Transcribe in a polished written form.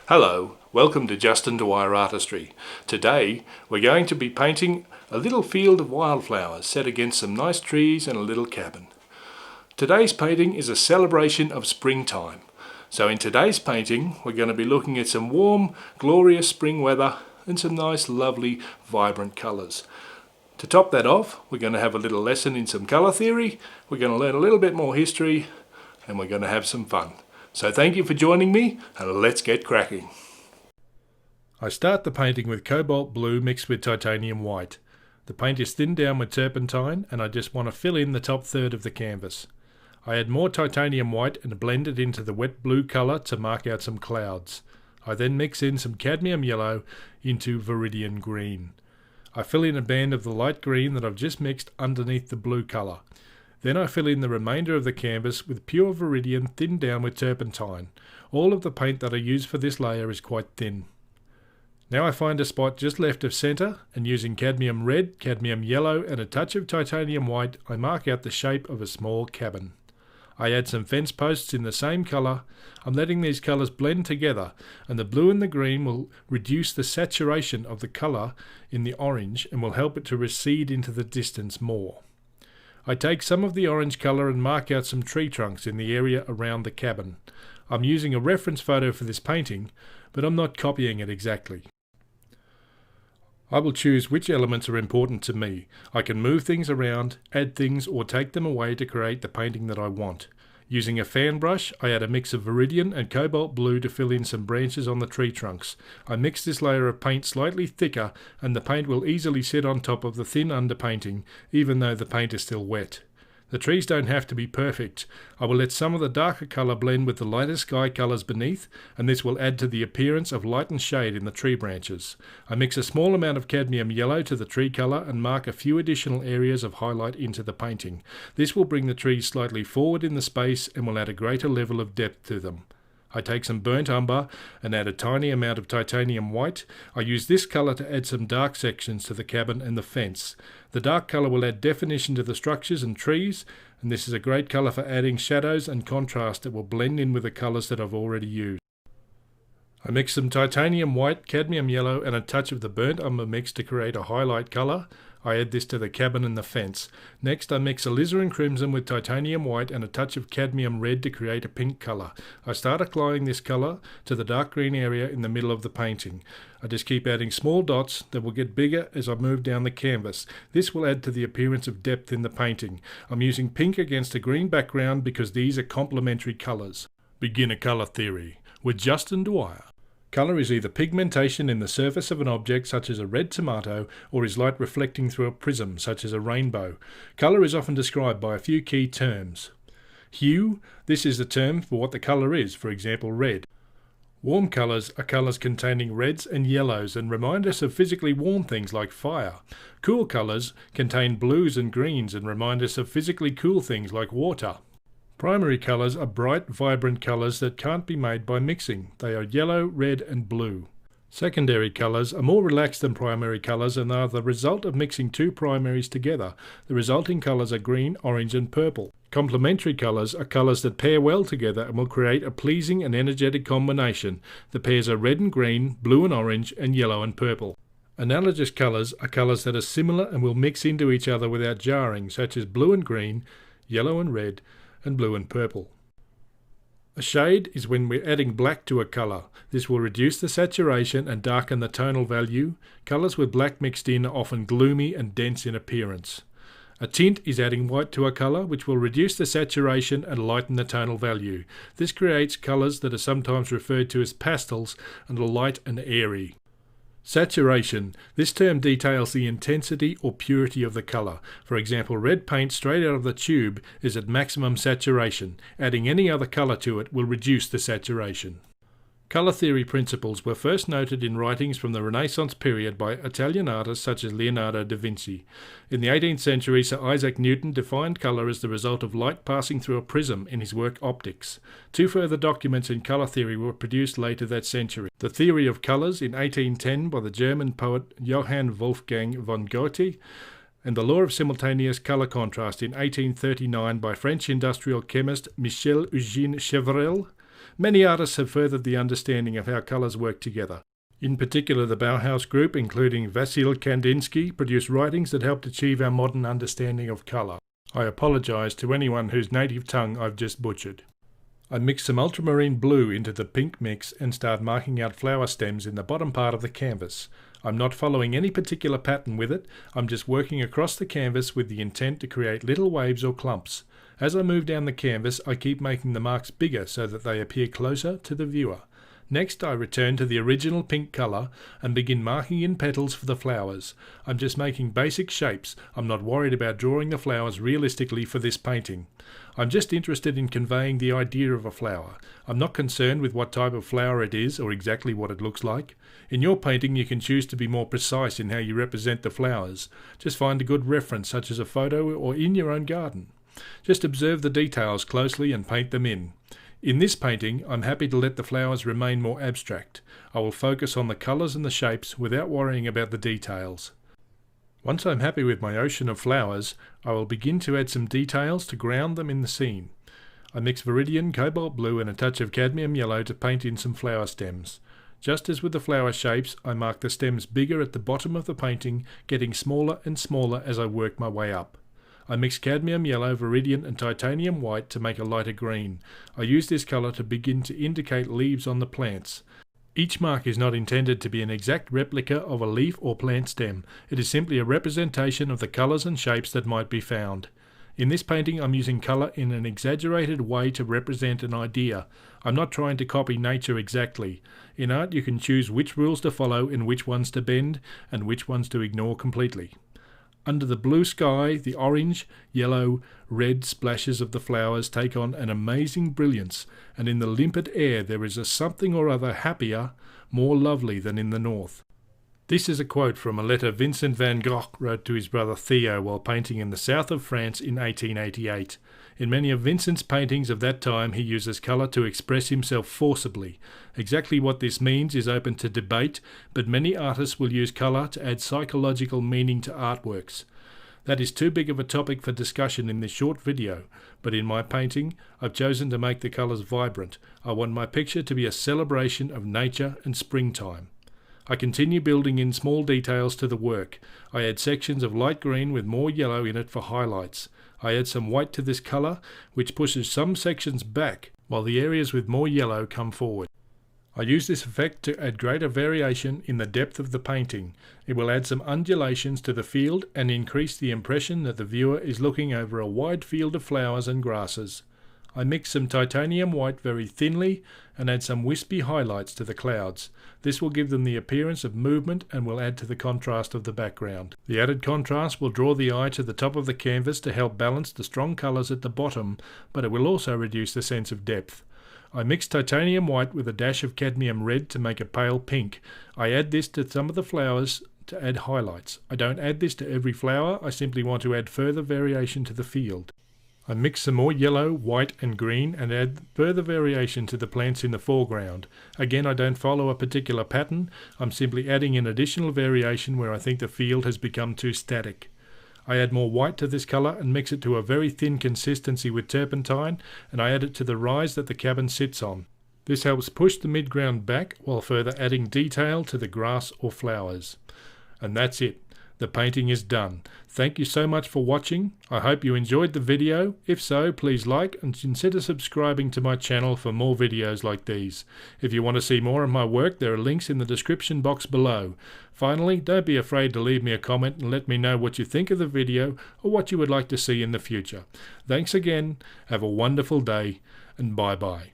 Hello, welcome to Justin Dwyer Artistry. Today we're going to be painting a little field of wildflowers set against some nice trees and a little cabin. Today's painting is a celebration of springtime. So in today's painting we're going to be looking at some warm, glorious spring weather and some nice, lovely, vibrant colours. To top that off, we're going to have a little lesson in some colour theory, we're going to learn a little bit more history, and we're going to have some fun. So thank you for joining me, and let's get cracking. I start the painting with cobalt blue mixed with titanium white. The paint is thinned down with turpentine, and I just want to fill in the top third of the canvas. I add more titanium white and blend it into the wet blue colour to mark out some clouds. I then mix in some cadmium yellow into viridian green. I fill in a band of the light green that I've just mixed underneath the blue colour. Then I fill in the remainder of the canvas with pure viridian thinned down with turpentine. All of the paint that I use for this layer is quite thin. Now I find a spot just left of centre, and using cadmium red, cadmium yellow and a touch of titanium white, I mark out the shape of a small cabin. I add some fence posts in the same colour. I'm letting these colours blend together, and the blue and the green will reduce the saturation of the colour in the orange and will help it to recede into the distance more. I take some of the orange colour and mark out some tree trunks in the area around the cabin. I'm using a reference photo for this painting, but I'm not copying it exactly. I will choose which elements are important to me. I can move things around, add things or take them away to create the painting that I want. Using a fan brush, I add a mix of viridian and cobalt blue to fill in some branches on the tree trunks. I mix this layer of paint slightly thicker, and the paint will easily sit on top of the thin underpainting, even though the paint is still wet. The trees don't have to be perfect. I will let some of the darker colour blend with the lighter sky colours beneath, and this will add to the appearance of light and shade in the tree branches. I mix a small amount of cadmium yellow to the tree colour and mark a few additional areas of highlight into the painting. This will bring the trees slightly forward in the space and will add a greater level of depth to them. I take some burnt umber and add a tiny amount of titanium white. I use this colour to add some dark sections to the cabin and the fence. The dark colour will add definition to the structures and trees, and this is a great colour for adding shadows and contrast that will blend in with the colours that I've already used. I mix some titanium white, cadmium yellow and a touch of the burnt umber mix to create a highlight colour. I add this to the cabin and the fence. Next I mix alizarin crimson with titanium white and a touch of cadmium red to create a pink colour. I start applying this colour to the dark green area in the middle of the painting. I just keep adding small dots that will get bigger as I move down the canvas. This will add to the appearance of depth in the painting. I'm using pink against a green background because these are complementary colours. Beginner colour theory with Justin Dwyer. Colour is either pigmentation in the surface of an object such as a red tomato or is light reflecting through a prism such as a rainbow. Colour is often described by a few key terms. Hue, this is the term for what the colour is, for example red. Warm colours are colours containing reds and yellows and remind us of physically warm things like fire. Cool colours contain blues and greens and remind us of physically cool things like water. Primary colours are bright, vibrant colours that can't be made by mixing. They are yellow, red and blue. Secondary colours are more relaxed than primary colours and are the result of mixing two primaries together. The resulting colours are green, orange and purple. Complementary colours are colours that pair well together and will create a pleasing and energetic combination. The pairs are red and green, blue and orange and yellow and purple. Analogous colours are colours that are similar and will mix into each other without jarring, such as blue and green, yellow and red, and blue and purple. A shade is when we're adding black to a colour. This will reduce the saturation and darken the tonal value. Colours with black mixed in are often gloomy and dense in appearance. A tint is adding white to a colour, which will reduce the saturation and lighten the tonal value. This creates colours that are sometimes referred to as pastels and are light and airy. Saturation. This term details the intensity or purity of the colour. For example, red paint straight out of the tube is at maximum saturation. Adding any other colour to it will reduce the saturation. Colour theory principles were first noted in writings from the Renaissance period by Italian artists such as Leonardo da Vinci. In the 18th century, Sir Isaac Newton defined colour as the result of light passing through a prism in his work Optics. Two further documents in colour theory were produced later that century. The Theory of Colours in 1810 by the German poet Johann Wolfgang von Goethe, and The Law of Simultaneous Colour Contrast in 1839 by French industrial chemist Michel-Eugène Chevreul. Many artists have furthered the understanding of how colours work together. In particular, the Bauhaus group, including Vasil Kandinsky, produced writings that helped achieve our modern understanding of colour. I apologise to anyone whose native tongue I've just butchered. I mix some ultramarine blue into the pink mix and start marking out flower stems in the bottom part of the canvas. I'm not following any particular pattern with it, I'm just working across the canvas with the intent to create little waves or clumps. As I move down the canvas, I keep making the marks bigger so that they appear closer to the viewer. Next, I return to the original pink colour and begin marking in petals for the flowers. I'm just making basic shapes. I'm not worried about drawing the flowers realistically for this painting. I'm just interested in conveying the idea of a flower. I'm not concerned with what type of flower it is or exactly what it looks like. In your painting, you can choose to be more precise in how you represent the flowers. Just find a good reference, such as a photo or in your own garden. Just observe the details closely and paint them in. In this painting, I'm happy to let the flowers remain more abstract. I will focus on the colours and the shapes without worrying about the details. Once I'm happy with my ocean of flowers, I will begin to add some details to ground them in the scene. I mix Viridian, cobalt blue and a touch of cadmium yellow to paint in some flower stems. Just as with the flower shapes, I mark the stems bigger at the bottom of the painting, getting smaller and smaller as I work my way up. I mix cadmium yellow, viridian and titanium white to make a lighter green. I use this colour to begin to indicate leaves on the plants. Each mark is not intended to be an exact replica of a leaf or plant stem. It is simply a representation of the colours and shapes that might be found. In this painting, I'm using colour in an exaggerated way to represent an idea. I'm not trying to copy nature exactly. In art, you can choose which rules to follow and which ones to bend and which ones to ignore completely. Under the blue sky, the orange, yellow, red splashes of the flowers take on an amazing brilliance, and in the limpid air there is a something or other happier, more lovely than in the north. This is a quote from a letter Vincent van Gogh wrote to his brother Theo while painting in the south of France in 1888. In many of Vincent's paintings of that time, he uses colour to express himself forcibly. Exactly what this means is open to debate, but many artists will use colour to add psychological meaning to artworks. That is too big of a topic for discussion in this short video, but in my painting, I've chosen to make the colours vibrant. I want my picture to be a celebration of nature and springtime. I continue building in small details to the work. I add sections of light green with more yellow in it for highlights. I add some white to this colour, which pushes some sections back, while the areas with more yellow come forward. I use this effect to add greater variation in the depth of the painting. It will add some undulations to the field and increase the impression that the viewer is looking over a wide field of flowers and grasses. I mix some titanium white very thinly and add some wispy highlights to the clouds. This will give them the appearance of movement and will add to the contrast of the background. The added contrast will draw the eye to the top of the canvas to help balance the strong colours at the bottom, but it will also reduce the sense of depth. I mix titanium white with a dash of cadmium red to make a pale pink. I add this to some of the flowers to add highlights. I don't add this to every flower, I simply want to add further variation to the field. I mix some more yellow, white and green and add further variation to the plants in the foreground. Again, I don't follow a particular pattern, I'm simply adding an additional variation where I think the field has become too static. I add more white to this colour and mix it to a very thin consistency with turpentine, and I add it to the rise that the cabin sits on. This helps push the midground back while further adding detail to the grass or flowers. And that's it. The painting is done. Thank you so much for watching. I hope you enjoyed the video. If so, please like and consider subscribing to my channel for more videos like these. If you want to see more of my work, there are links in the description box below. Finally, don't be afraid to leave me a comment and let me know what you think of the video or what you would like to see in the future. Thanks again, have a wonderful day, and bye-bye.